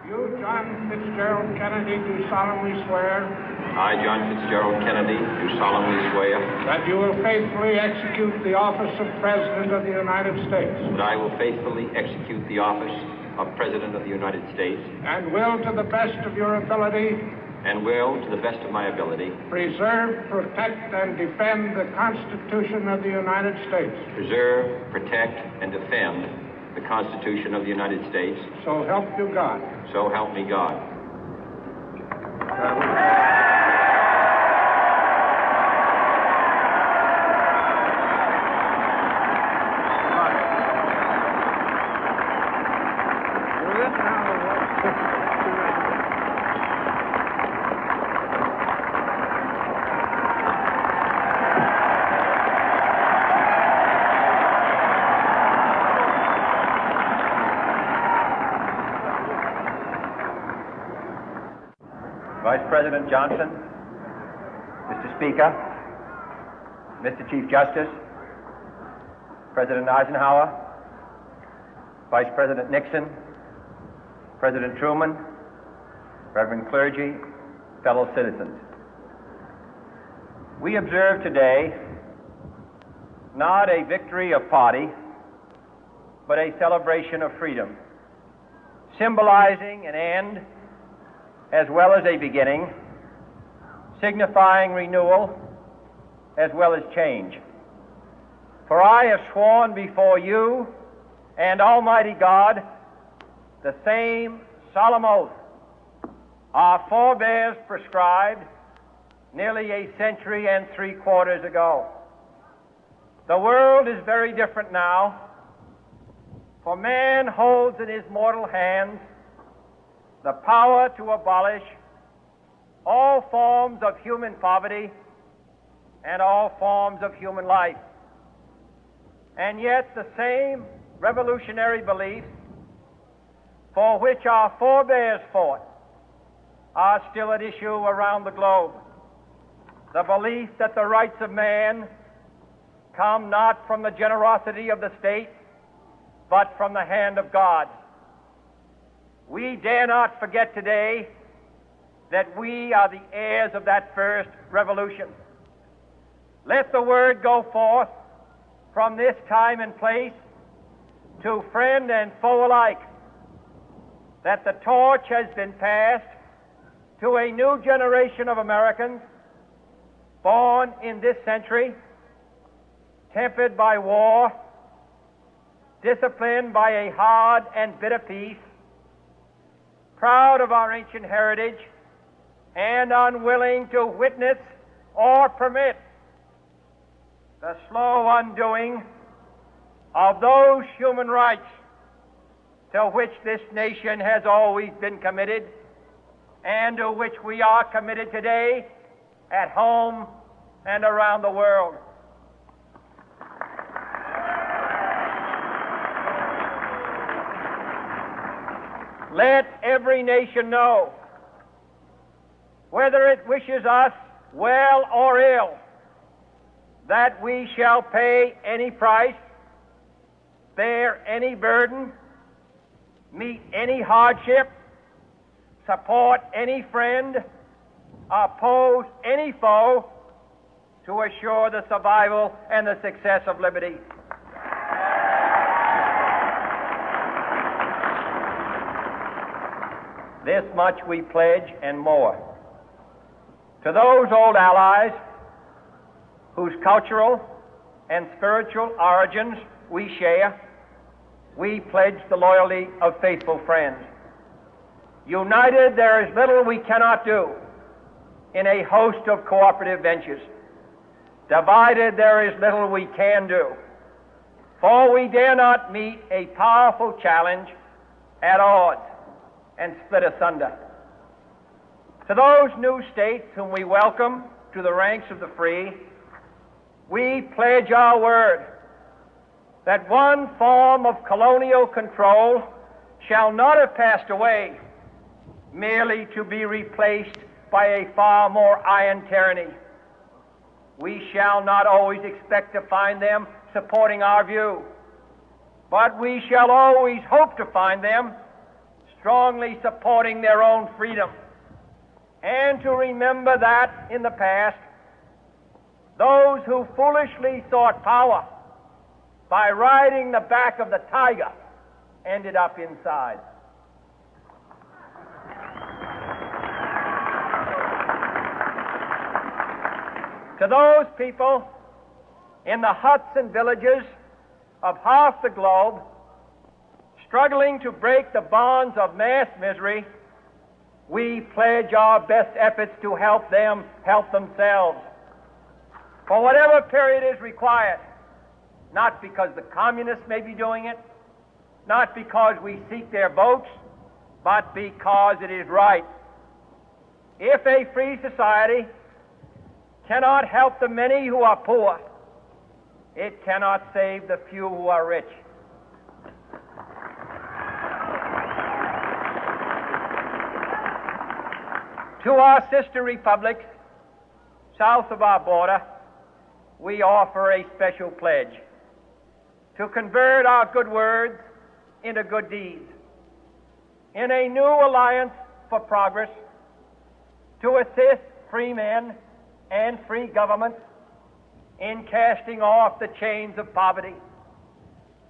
You, John Fitzgerald Kennedy, do solemnly swear. I, John Fitzgerald Kennedy, do solemnly swear. That you will faithfully execute the office of President of the United States. That I will faithfully execute the office of President of the United States. And will, to the best of your ability. And will, to the best of my ability. Preserve, protect, and defend the Constitution of the United States. Preserve, protect, and defend the Constitution of the United States. So help you God. So help me God. Vice President Johnson, Mr. Speaker, Mr. Chief Justice, President Eisenhower, Vice President Nixon, President Truman, Reverend clergy, fellow citizens. We observe today not a victory of party, but a celebration of freedom, symbolizing an end as well as a beginning, signifying renewal as well as change. For I have sworn before you and Almighty God the same solemn oath our forebears prescribed nearly a century and 3/4 ago. The world is very different now, for man holds in his mortal hands the power to abolish all forms of human poverty and all forms of human life. And yet the same revolutionary beliefs for which our forebears fought are still at issue around the globe. The belief that the rights of man come not from the generosity of the state, but from the hand of God. We dare not forget today that we are the heirs of that first revolution. Let the word go forth from this time and place to friend and foe alike that the torch has been passed to a new generation of Americans born in this century, tempered by war, disciplined by a hard and bitter peace, proud of our ancient heritage, and unwilling to witness or permit the slow undoing of those human rights to which this nation has always been committed and to which we are committed today at home and around the world. Let every nation know, whether it wishes us well or ill, that we shall pay any price, bear any burden, meet any hardship, support any friend, oppose any foe to assure the survival and the success of liberty. This much we pledge and more. To those old allies whose cultural and spiritual origins we share, we pledge the loyalty of faithful friends. United, there is little we cannot do in a host of cooperative ventures. Divided, there is little we can do, for we dare not meet a powerful challenge at odds and split asunder. To those new states whom we welcome to the ranks of the free, we pledge our word that one form of colonial control shall not have passed away merely to be replaced by a far more iron tyranny. We shall not always expect to find them supporting our view, but we shall always hope to find them strongly supporting their own freedom, and to remember that in the past, those who foolishly sought power by riding the back of the tiger ended up inside. To those people in the huts and villages of half the globe struggling to break the bonds of mass misery, we pledge our best efforts to help them help themselves for whatever period is required, not because the communists may be doing it, not because we seek their votes, but because it is right. If a free society cannot help the many who are poor, it cannot save the few who are rich. To our sister republics south of our border, we offer a special pledge to convert our good words into good deeds, in a new alliance for progress, to assist free men and free governments in casting off the chains of poverty.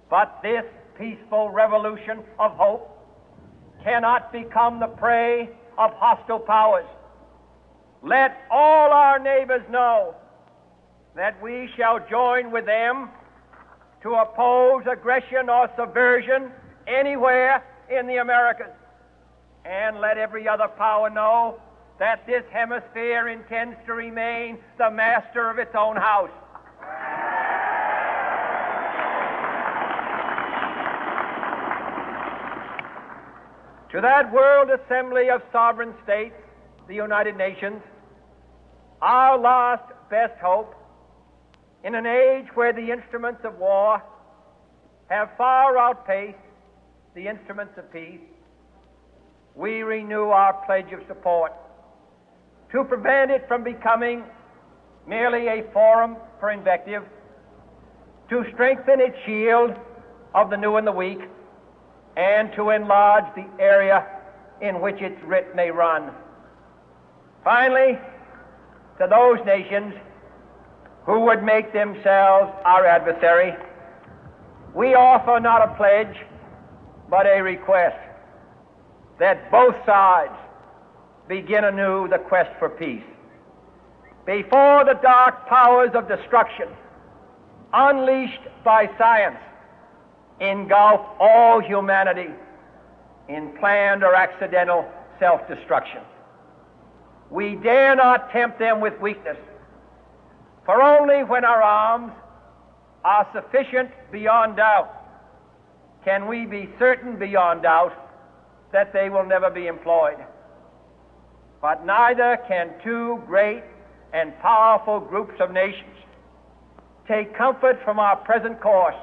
But this peaceful revolution of hope cannot become the prey of hostile powers. Let all our neighbors know that we shall join with them to oppose aggression or subversion anywhere in the Americas. And let every other power know that this hemisphere intends to remain the master of its own house. To that World Assembly of Sovereign States, the United Nations, our last best hope, in an age where the instruments of war have far outpaced the instruments of peace, we renew our pledge of support to prevent it from becoming merely a forum for invective, to strengthen its shield of the new and the weak, and to enlarge the area in which its writ may run. Finally, to those nations who would make themselves our adversary, we offer not a pledge, but a request that both sides begin anew the quest for peace. Before the dark powers of destruction, unleashed by science, engulf all humanity in planned or accidental self-destruction. We dare not tempt them with weakness, for only when our arms are sufficient beyond doubt can we be certain beyond doubt that they will never be employed. But neither can two great and powerful groups of nations take comfort from our present course,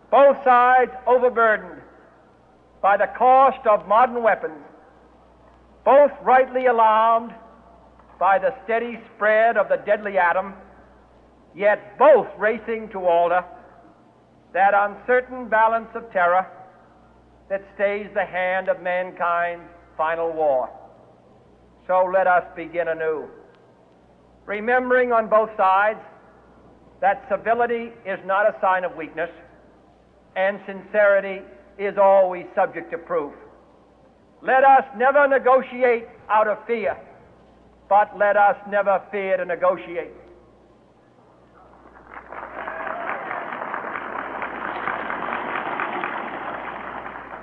both sides overburdened by the cost of modern weapons, both rightly alarmed by the steady spread of the deadly atom, yet both racing to alter that uncertain balance of terror that stays the hand of mankind's final war. So let us begin anew, remembering on both sides that civility is not a sign of weakness, and sincerity is always subject to proof. Let us never negotiate out of fear, but let us never fear to negotiate.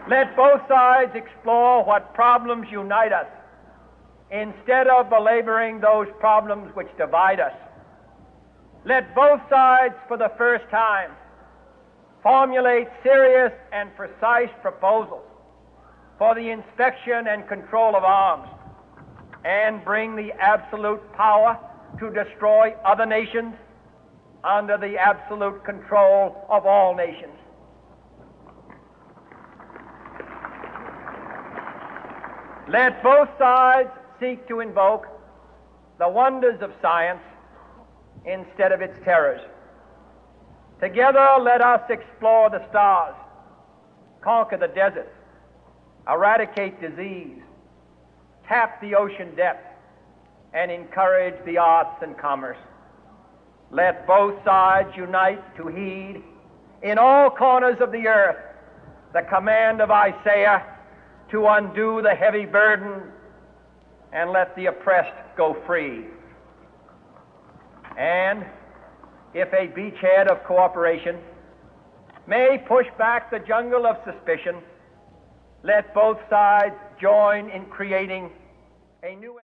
Let both sides explore what problems unite us, instead of belaboring those problems which divide us. Let both sides, for the first time, formulate serious and precise proposals for the inspection and control of arms, and bring the absolute power to destroy other nations under the absolute control of all nations. Let both sides seek to invoke the wonders of science instead of its terrors. Together, let us explore the stars, conquer the deserts, eradicate disease, tap the ocean depth, and encourage the arts and commerce. Let both sides unite to heed in all corners of the earth the command of Isaiah to undo the heavy burden and let the oppressed go free. And if a beachhead of cooperation may push back the jungle of suspicion, let both sides join in creating a new